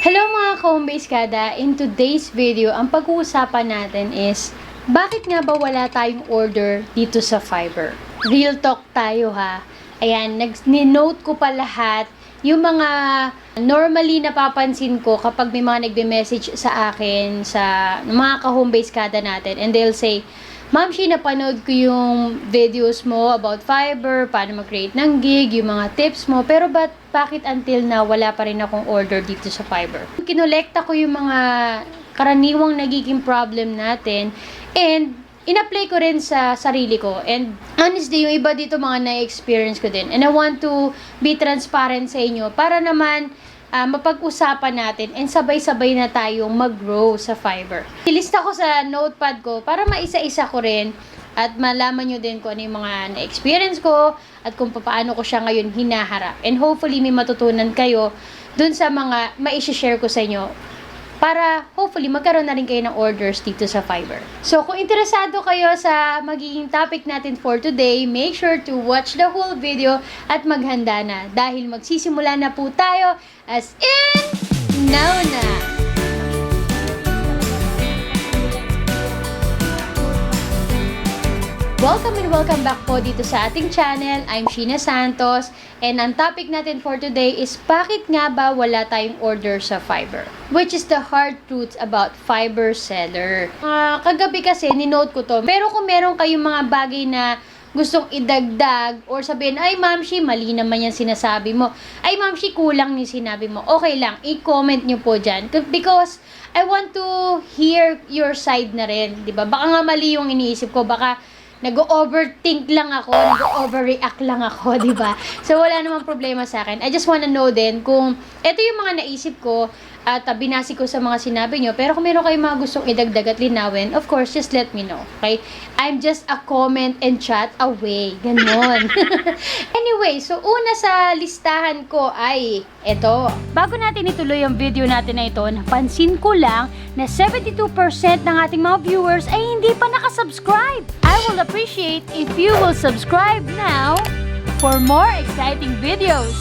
Hello mga ka-homebase kada! In today's video, ang pag-uusapan natin is bakit nga ba wala tayong order dito sa Fiverr? Real talk tayo ha. Ayan, ni-note ko pa lahat yung mga normally napapansin ko kapag may mga nagbe-message sa akin sa mga ka-homebase kada natin and they'll say, Ma'am Shi, napanood ko yung videos mo about Fiverr, paano mag-create ng gig, yung mga tips mo, pero bakit until now wala pa rin akong order dito sa Fiverr? Kinolekta ko yung mga karaniwang nagiging problem natin and in-apply ko rin sa sarili ko. And honestly, yung iba dito mga na-experience ko din. And I want to be transparent sa inyo para naman mapag-usapan natin and sabay-sabay na tayong mag-grow sa Fiverr. Ilista ko sa notepad ko para maisa-isa ko rin at malaman nyo din kung ano yung mga na-experience ko at kung paano ko siya ngayon hinaharap. And hopefully may matutunan kayo dun sa mga ma-share ko sa inyo para hopefully magkaroon na rin kayo ng orders dito sa Fiverr. So, kung interesado kayo sa magiging topic natin for today, make sure to watch the whole video at maghanda na dahil magsisimula na po tayo as in now na! Welcome and welcome back po dito sa ating channel. I'm Sheena Santos and ang topic natin for today is bakit nga ba wala tayong order sa Fiverr? Which is the hard truths about Fiverr seller. Kagabi kasi ninote ko to. Pero kung meron kayong mga bagay na gustong idagdag or sabihin, ay Ma'am Shi, mali naman yan sinasabi mo. Ay Ma'am Shi, kulang yung sinabi mo. Okay lang, i-comment nyo po dyan. Because I want to hear your side na rin. Diba? Baka nga mali yung iniisip ko. Baka nag-overthink lang ako, nag-overreact lang ako, di ba? So, wala namang problema sa akin. I just wanna know din kung ito yung mga naisip ko at binasi ko sa mga sinabi nyo. Pero kung meron kayong mga gustong idagdag at linawin, of course, just let me know, okay? I'm just a comment and chat away. Ganon. Anyway, so una sa listahan ko ay ito. Bago natin ituloy ang video natin na ito, napansin ko lang na 72% ng ating mga viewers ay hindi pa nakasubscribe. I will appreciate if you will subscribe now for more exciting videos.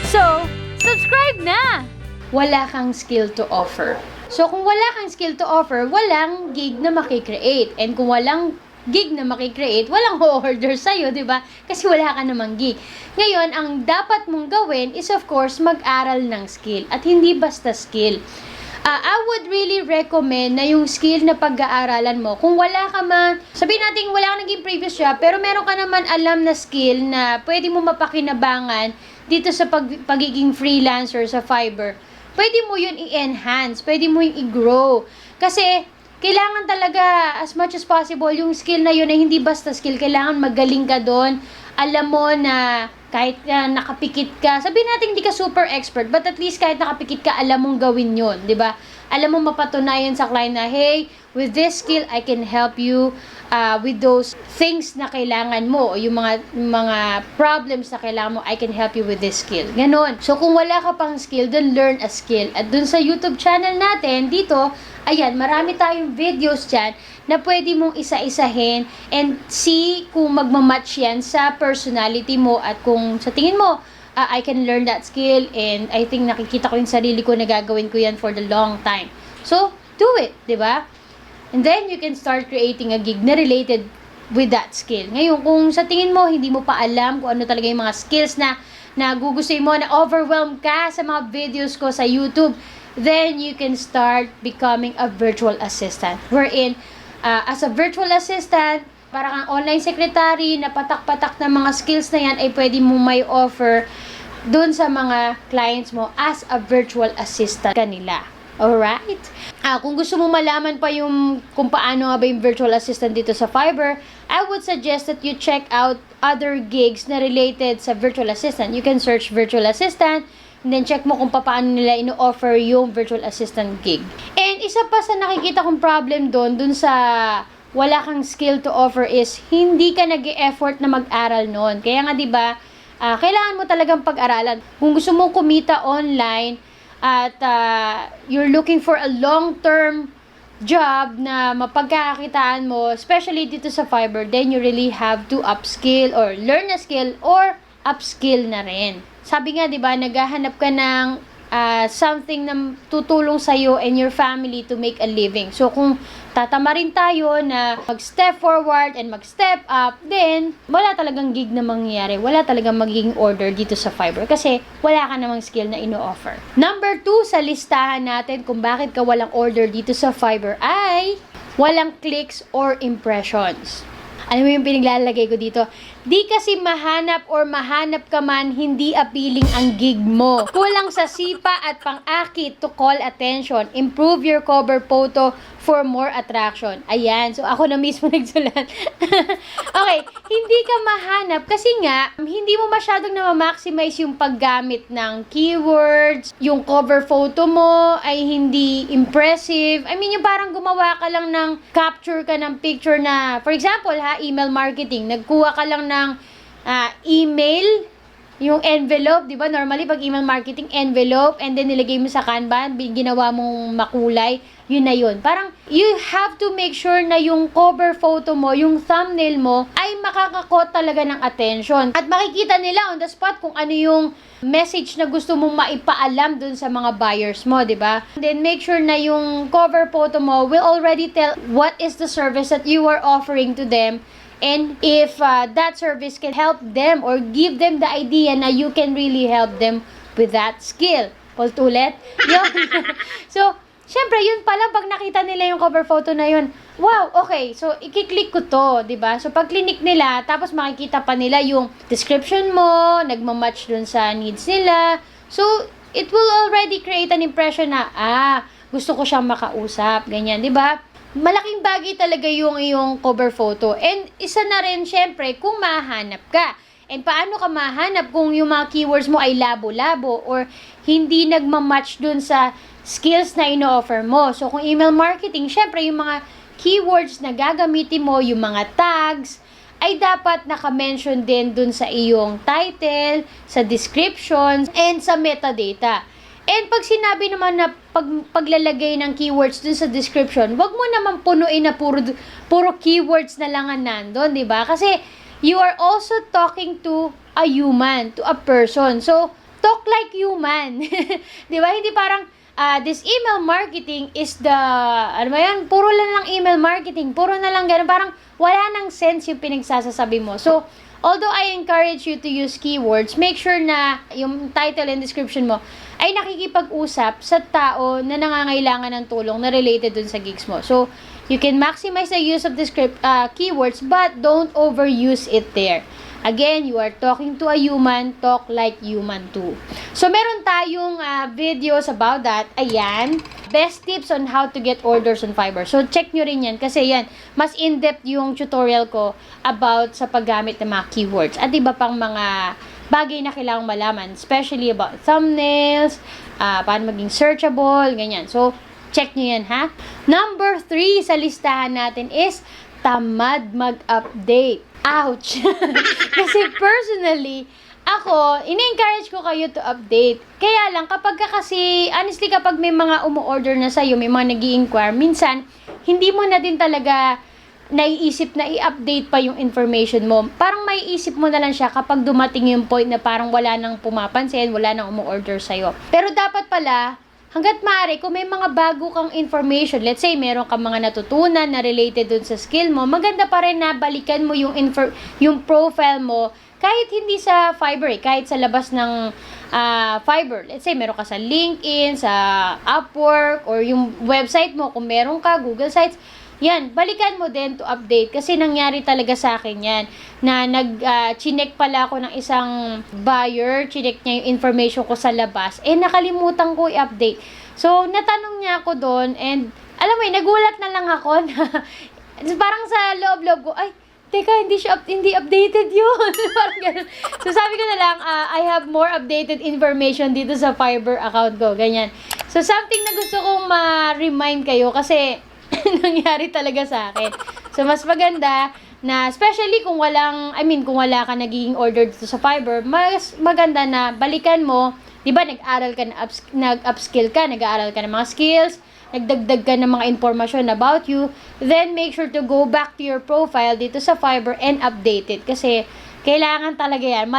So, subscribe na! Wala kang skill to offer. So, kung wala kang skill to offer, walang gig na makikreate. And kung walang gig na makikreate, walang order sa'yo, di ba? Kasi wala ka namang gig. Ngayon, ang dapat mong gawin is of course mag-aral ng skill. At hindi basta skill. I would really recommend na yung skill na pag-aaralan mo, kung wala ka man, sabihin natin wala ka naging previous job, pero meron ka naman alam na skill na pwede mo mapakinabangan dito sa pagiging freelancer sa Fiverr, pwede mo yun i-enhance, pwede mo yun i-grow. Kasi, kailangan talaga as much as possible, yung skill na yun ay hindi basta skill, kailangan magaling ka doon. Alam mo na kahit nakapikit ka, sabihin natin hindi ka super expert, but at least kahit nakapikit ka, alam mong gawin yun, di ba? Alam mo mapatunayan sa client na, hey, with this skill, I can help you with those things na kailangan mo, o yung mga problems na kailangan mo, I can help you with this skill. Ganon. So, kung wala ka pang skill, then learn a skill. At dun sa YouTube channel natin, dito, ayan, marami tayong videos dyan na pwede mong isa-isahin and see kung magmamatch yan sa personality mo at kung sa tingin mo, I can learn that skill and I think nakikita ko yung sarili ko na gagawin ko yan for the long time. So, do it, di ba? And then, you can start creating a gig na related with that skill. Ngayon, kung sa tingin mo, hindi mo pa alam kung ano talaga yung mga skills na gugustuhin mo, na overwhelm ka sa mga videos ko sa YouTube, then you can start becoming a virtual assistant. Wherein, as a virtual assistant, parang ang online secretary na patak-patak na mga skills na yan ay pwede mo may offer dun sa mga clients mo as a virtual assistant kanila. Alright? Kung gusto mo malaman pa yung kung paano nga ba yung virtual assistant dito sa Fiverr, I would suggest that you check out other gigs na related sa virtual assistant. You can search virtual assistant and then check mo kung paano nila ino-offer yung virtual assistant gig. And isa pa sa nakikita kong problem dun sa wala kang skill to offer is hindi ka nag-e-effort na mag-aral noon. Kaya nga 'di ba, kailangan mo talagang pag-aralan. Kung gusto mong kumita online at you're looking for a long-term job na mapagkakakitaan mo, especially dito sa Fiverr, then you really have to upskill or learn a skill or upskill na rin. Sabi nga 'di ba, naghahanap ka ng something na tutulong sa'yo and your family to make a living. So, kung tatama rin tayo na mag-step forward and mag-step up, then, wala talagang gig na mangyayari. Wala talagang magiging order dito sa Fiverr kasi wala ka namang skill na ino-offer. Number 2 sa listahan natin kung bakit ka walang order dito sa Fiverr ay walang clicks or impressions. Alam mo yung pinaglalagay ko dito? Di kasi mahanap ka man, hindi appealing ang gig mo. Kulang sa sipa at pang-akit to call attention. Improve your cover photo for more attraction. Ayan. So, ako na mismo nagsulat. Okay. Hindi ka mahanap kasi nga, hindi mo masyadong na-maximize yung paggamit ng keywords. Yung cover photo mo ay hindi impressive. I mean, yung parang gumawa ka lang ng capture ka ng picture na, for example, email marketing. Nagkuha ka lang ng email, yung envelope, di ba? Normally, pag email marketing, envelope, and then nilagay mo sa Canva, ginawa mong makulay, yun na yun. Parang, you have to make sure na yung cover photo mo, yung thumbnail mo, ay makakakot talaga ng attention. At makikita nila on the spot kung ano yung message na gusto mong maipaalam dun sa mga buyers mo, di ba? Then, make sure na yung cover photo mo will already tell what is the service that you are offering to them. And if that service can help them or give them the idea na you can really help them with that skill. Ulit. So, syempre, yun pala, pag nakita nila yung cover photo na yun, wow, okay, so, ikiklik ko to, diba? So, pag klinik nila, tapos makikita pa nila yung description mo, nagmamatch dun sa needs nila. So, it will already create an impression na, gusto ko siyang makausap, ganyan, diba? Malaking bagay talaga yung iyong cover photo. And isa na rin, syempre, kung mahanap ka. And paano ka mahanap kung yung mga keywords mo ay labo-labo or hindi nagmamatch dun sa skills na ino-offer mo. So, kung email marketing, syempre, yung mga keywords na gagamitin mo, yung mga tags, ay dapat naka-mention din dun sa iyong title, sa description, and sa metadata. And pag sinabi naman na paglalagay ng keywords dun sa description, wag mo naman punuin na puro keywords na lang ang nandun, di ba? Kasi you are also talking to a human, to a person. So, talk like human. Di ba? Hindi parang, this email marketing is the, ano ba yan? Puro lang email marketing. Puro na lang ganun. Parang wala nang sense yung pinagsasasabi mo. So, although I encourage you to use keywords, make sure na yung title and description mo ay nakikipag-usap sa tao na nangangailangan ng tulong na related dun sa gigs mo. So, you can maximize the use of the keywords but don't overuse it there. Again, you are talking to a human, talk like human too. So, meron tayong videos about that. Ayan. Best tips on how to get orders on Fiverr. So, check nyo rin yan. Kasi yan, mas in-depth yung tutorial ko about sa paggamit ng mga keywords. At iba pang mga bagay na kailangang malaman. Especially about thumbnails, paano maging searchable, ganyan. So, check nyo yan, ha? Number 3 sa listahan natin is tamad mag-update. Ouch! Kasi personally, ako, ini-encourage ko kayo to update. Kaya lang, kapag honestly, kapag may mga umu-order na sa'yo, may mga nag-i-inquire, minsan, hindi mo na din talaga naiisip na i-update pa yung information mo. Parang maiisip mo na lang siya kapag dumating yung point na parang wala nang pumapansin, wala nang umu-order sa'yo. Pero dapat pala, hanggat maaari, kung may mga bago kang information, let's say, meron kang mga natutunan na related dun sa skill mo, maganda pa rin na balikan mo yung profile mo, kahit hindi sa Fiverr, kahit sa labas ng Fiverr. Let's say, meron ka sa LinkedIn, sa Upwork, or yung website mo, kung meron ka, Google Sites, yan, balikan mo din to update. Kasi nangyari talaga sa akin yan, na chinek pala ako ng isang buyer, chinek niya yung information ko sa labas, nakalimutan ko i-update. So, natanong niya ako doon, and alam mo nagulat na lang ako na parang sa loob-loob ko, ay, teka, hindi updated yun. Parang ganun. So, sabi ko na lang, I have more updated information dito sa Fiverr account ko. Ganyan. So, something na gusto kong ma-remind kayo kasi nangyari talaga sa akin. So, mas maganda na, especially kung wala ka nagiging order dito sa Fiverr, mas maganda na balikan mo, di ba, nag-aral ka, nag-upskill ka, nag-aaral ka ng mga skills, nagdagdag ka ng mga information about you, then make sure to go back to your profile dito sa Fiverr and update it. Kasi, Kailangan talaga yan.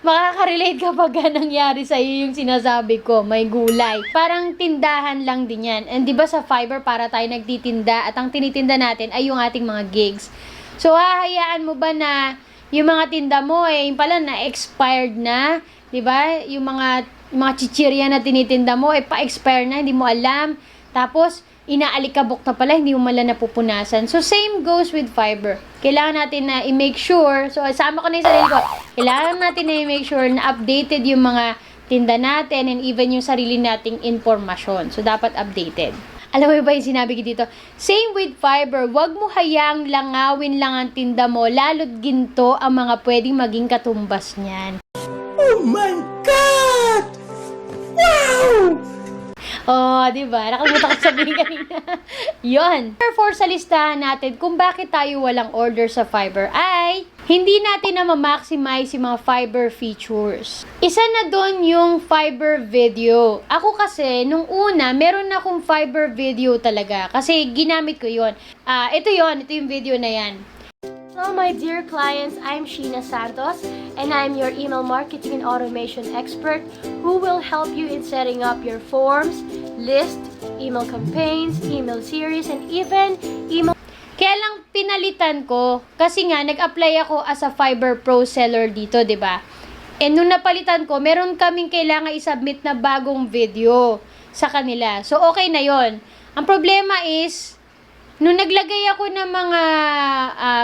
Makaka-relate kapag nangyari sa iyo yung sinasabi ko, may gulay. Parang tindahan lang din yan. And di ba sa Fiverr, para tayo nagtitinda at ang tinitinda natin ay yung ating mga gigs. So, hahayaan mo ba na yung mga tinda mo, yung pala na-expired na, di ba? Yung mga chichirya na tinitinda mo, pa-expire na, hindi mo alam. Tapos, inaalikabok na pala, hindi mo mala napupunasan. So, same goes with Fiverr. Kailangan natin na i-make sure, so, sama ko na yung sarili ko, kailangan natin na i-make sure na updated yung mga tinda natin and even yung sarili nating informasyon. So, dapat updated. Alam mo ba yung sinabi ko dito? Same with Fiverr. Huwag mo hayaang langawin lang ang tinda mo, lalo't ginto ang mga pwedeng maging katumbas niyan. Oh my God! Wow! Oh, di ba? Nakalimutan ko sabihin kanina. Yon. Therefore, sa listahan natin kung bakit tayo walang order sa Fiverr ay hindi natin na ma-maximize yung mga Fiverr features. Isa na doon yung Fiverr video. Ako kasi, nung una, meron na akong Fiverr video talaga. Kasi ginamit ko yon. Ito yung video na yan. Hello my dear clients, I'm Sheena Santos and I'm your email marketing and automation expert who will help you in setting up your forms, list, email campaigns, email series, and even email. Kaya lang pinalitan ko kasi nga nag-apply ako as a Fiverr Pro seller dito, 'di ba? And nung napalitan ko, meron kaming kailangan i-submit na bagong video sa kanila. So okay na 'yon. Ang problema is nung naglagay ako ng mga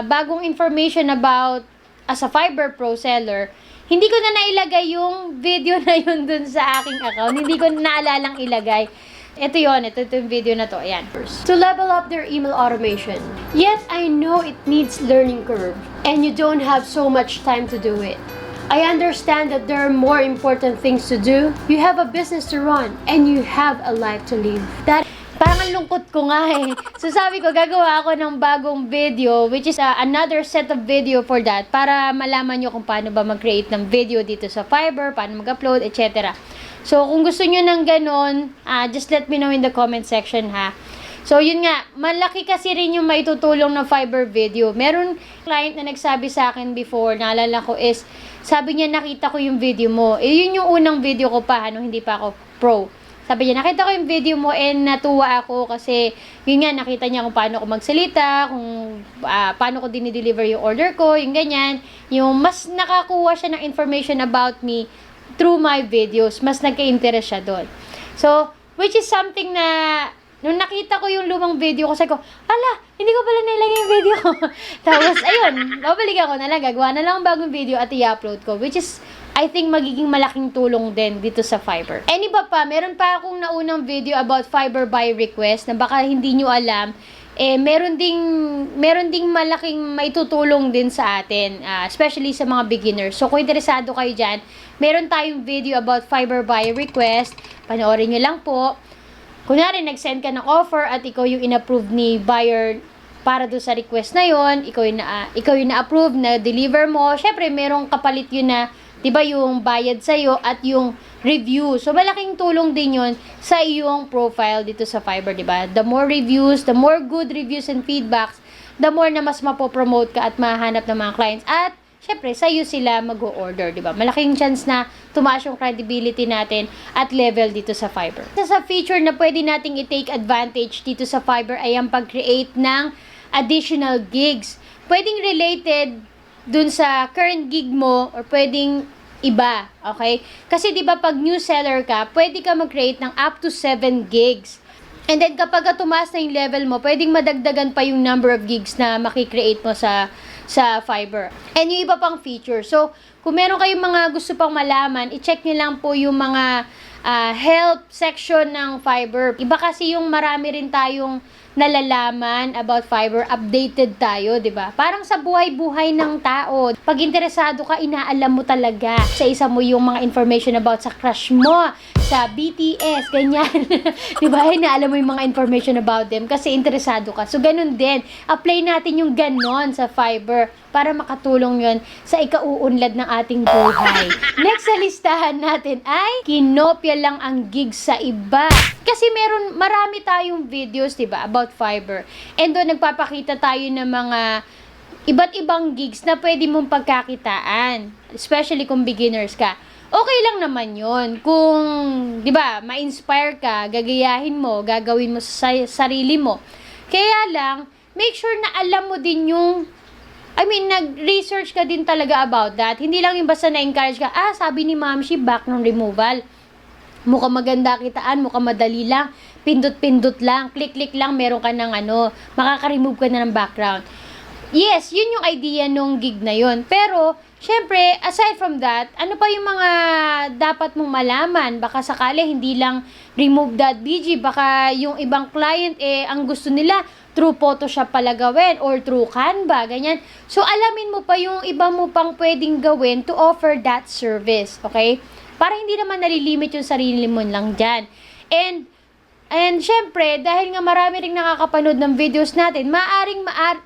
bagong information about as a Fiverr Pro seller, hindi ko na nailagay yung video na yun dun sa aking account. Hindi ko na naalalang ilagay. Ito yung video na to. Ayan. To level up their email automation. Yet, I know it needs learning curve and you don't have so much time to do it. I understand that there are more important things to do. You have a business to run and you have a life to live. Parang ang lungkot ko nga eh. So sabi ko, gagawa ako ng bagong video, which is another set of video for that, para malaman nyo kung paano ba mag-create ng video dito sa Fiverr, paano mag-upload, etc. So kung gusto nyo ng ganon, just let me know in the comment section ha. So yun nga, malaki kasi rin yung maitutulong ng Fiverr video. Meron client na nagsabi sa akin before, naalala ko is, sabi niya nakita ko yung video mo. Yun yung unang video ko pa, hindi pa ako pro. Sabi niya, nakita ko yung video mo and natuwa ako kasi yun nga, nakita niya kung paano ko magsalita, kung paano ko dinideliver yung order ko, yung ganyan. Yung mas nakakuha siya ng information about me through my videos. Mas nagka-interest siya doon. So, which is something na nung nakita ko yung lumang video ko, sabi ko, ala, hindi ko pala nilagay yung video ko. Tapos, ayun, babalikan ko na lang, gagawa na lang ang bagong video at i-upload ko, which is, I think magiging malaking tulong din dito sa Fiverr. And iba pa, meron pa akong naunang video about Fiverr by request na baka hindi nyo alam, meron ding malaking maitutulong din sa atin, especially sa mga beginners. So kung interesado kayo dyan, meron tayong video about Fiverr by request, panoorin nyo lang po. Kunyari, nag-send ka ng offer at ikaw yung in-approve ni buyer para do sa request na yon, ikaw yung na-approve, na-deliver mo. Syempre, merong kapalit yun na, diba, yung bayad sa'yo at yung review. So, malaking tulong din yun sa iyong profile dito sa Fiverr, diba? The more reviews, the more good reviews and feedbacks, the more na mas mapopromote ka at mahanap ng mga clients. At, syempre, sa'yo sila mag-o-order, diba? Malaking chance na tumaas yung credibility natin at level dito sa Fiverr. Sa feature na pwede nating i-take advantage dito sa Fiverr ay ang pag-create ng additional gigs. Pwedeng related dun sa current gig mo or pwedeng iba, okay? Kasi 'di ba pag new seller ka, pwede ka mag-create ng up to 7 gigs. And then kapag tumaas na yung level mo, pwedeng madagdagan pa yung number of gigs na maki-create mo sa Fiverr. And yung iba pang feature. So, kung meron kayong mga gusto pang malaman, i-check niyo lang po yung mga help section ng Fiverr. Iba kasi yung marami rin tayong nalalaman about Fiverr, updated tayo, 'di ba? Parang sa buhay-buhay ng tao. Pag interesado ka, inaalam mo talaga. Sa isa mo yung mga information about sa crush mo, sa BTS, ganyan. 'Di ba? Inaalam mo yung mga information about them kasi interesado ka. So ganun din. Apply natin yung ganon sa Fiverr para makatulong yon sa ikauunlad ng ating buhay. Next sa listahan natin ay kinopya lang ang gig sa iba. Kasi marami tayong videos, 'di ba, about Fiverr. And doon nagpapakita tayo ng mga iba't ibang gigs na pwede mong pagkakitaan. Especially kung beginners ka. Okay lang naman yon kung, di ba, ma-inspire ka, gagayahin mo, gagawin mo sa sarili mo. Kaya lang, make sure na alam mo din yung, nag-research ka din talaga about that. Hindi lang yung basta na-encourage ka, sabi ni Ma'am, background removal. Mukhang maganda kitaan, mukhang madali lang, pindot-pindot lang, click-click lang, meron ka ng makaka-remove ka na ng background. Yes, yun yung idea nung gig na yun. Pero, syempre, aside from that, ano pa yung mga dapat mong malaman? Baka sakali, hindi lang remove.bg, baka yung ibang client, ang gusto nila, through Photoshop pala gawin, or through Canva, ganyan. So, alamin mo pa yung iba mo pang pwedeng gawin to offer that service, okay? Para hindi naman nalilimit yung sarili mo lang dyan. And syempre, dahil nga marami ring nakakapanood ng videos natin,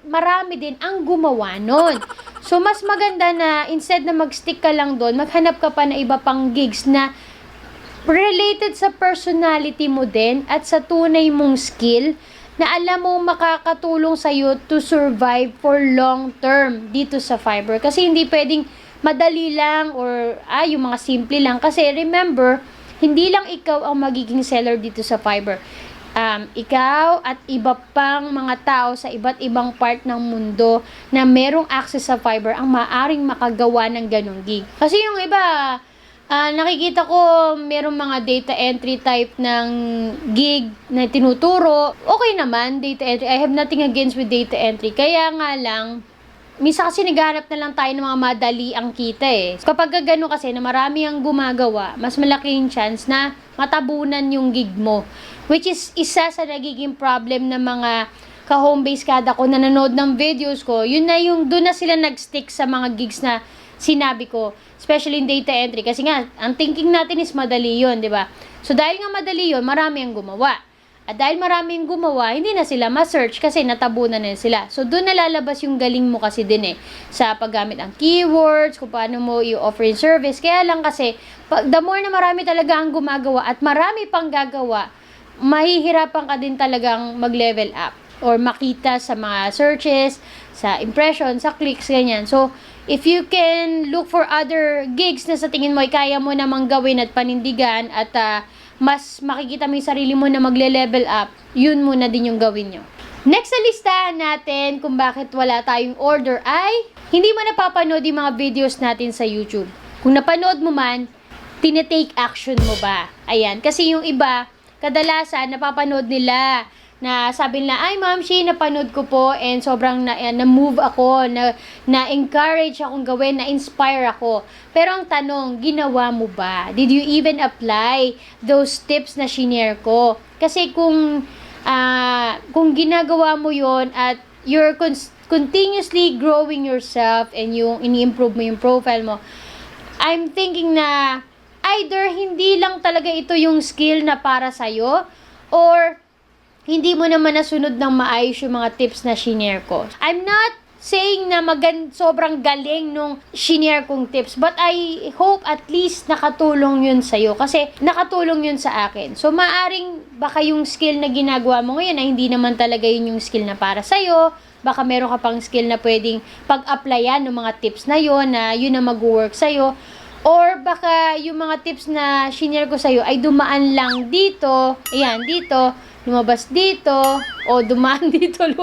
marami din ang gumawa nun. So, mas maganda na instead na mag-stick ka lang doon, maghanap ka pa na iba pang gigs na related sa personality mo din at sa tunay mong skill na alam mong makakatulong sa'yo to survive for long term dito sa Fiverr. Kasi hindi pwedeng madali lang or yung mga simple lang. Kasi remember, hindi lang ikaw ang magiging seller dito sa Fiverr. Ikaw at iba pang mga tao sa iba't ibang part ng mundo na merong access sa Fiverr ang maaring makagawa ng ganong gig. Kasi yung iba, nakikita ko merong mga data entry type ng gig na tinuturo. Okay naman, data entry. I have nothing against with data entry. Kaya nga lang, minsan kasi naghahanap na lang tayo ng mga madali ang kita Kapag gano'n kasi na marami ang gumagawa, mas malaki yung chance na matabunan yung gig mo. Which is isa sa nagiging problem ng mga ka-home-base kada ko na nanood ng videos ko. Yun na yung, doon na sila nag-stick sa mga gigs na sinabi ko. Especially in data entry. Kasi nga, ang thinking natin is madali yun, di ba? So dahil nga madali yun, marami ang gumawa. At dahil maraming gumawa, hindi na sila ma-search kasi natabunan na sila. So, doon nalalabas yung galing mo kasi din sa paggamit ng keywords, kung paano mo i-offer yung service. Kaya lang kasi, the more na marami talaga ang gumagawa at marami pang gagawa, mahihirapan ka din talagang mag-level up or makita sa mga searches, sa impressions, sa clicks, ganyan. So, if you can look for other gigs na sa tingin mo ay kaya mo namang gawin at panindigan at mas makikita mo yung sarili mo na magle-level up, yun muna din yung gawin nyo. Next sa listahan natin kung bakit wala tayong order ay hindi mo napapanood yung mga videos natin sa YouTube. Kung napanood mo man, tinetake action mo ba? Ayan, kasi yung iba, kadalasan napapanood nila na sabi nila, ay Ma'am Shi, napanood ko po and sobrang na-move ako, na-encourage akong gawin, na-inspire ako. Pero ang tanong, ginawa mo ba? Did you even apply those tips na shinare ko? Kasi kung ginagawa mo yon at you're continuously growing yourself and yung ini-improve mo yung profile mo, I'm thinking na either hindi lang talaga ito yung skill na para sa'yo or hindi mo naman nasunod ng maayos yung mga tips na shinare ko. I'm not saying na sobrang galing nung shinare kong tips, but I hope at least nakatulong yun sa'yo. Kasi nakatulong yun sa akin. So, maaring baka yung skill na ginagawa mo ngayon ay hindi naman talaga yun yung skill na para sa'yo. Baka meron ka pang skill na pwedeng pag-applyan ng mga tips na yun na mag-work sa'yo. Or baka yung mga tips na shinare ko sa'yo ay dumaan lang dito, ayan, dito, lumabas dito, o dumaan dito, alam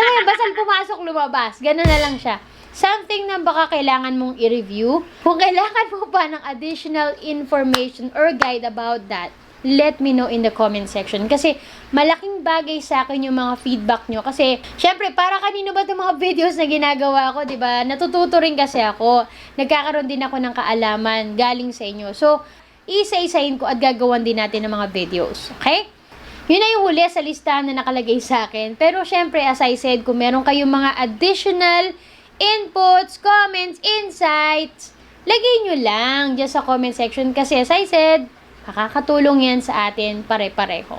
mo yan, basta pumasok, lumabas. Ganun na lang siya. Something na baka kailangan mong i-review. Kung kailangan mo pa ng additional information or guide about that, let me know in the comment section. Kasi malaking bagay sa akin yung mga feedback nyo. Kasi, syempre, para kanino ba itong mga videos na ginagawa ko, diba? Natututo rin kasi ako. Nagkakaroon din ako ng kaalaman galing sa inyo. So, isa-isahin ko at gagawan din natin ng mga videos. Okay? Yun na yung huli sa listahan na nakalagay sa akin. Pero syempre, as I said, kung meron kayong mga additional inputs, comments, insights, lagay nyo lang dyan sa comment section. Kasi as I said, makakatulong yan sa atin pare-pareho.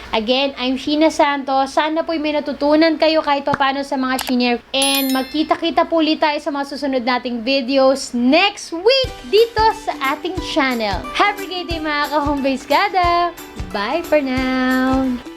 Again, I'm Sheena Santos. Sana po'y may natutunan kayo kahit paano sa mga shinare. And magkita-kita po ulit tayo sa mga susunod nating videos next week dito sa ating channel. Have a great day mga ka-home-base kada! Bye for now!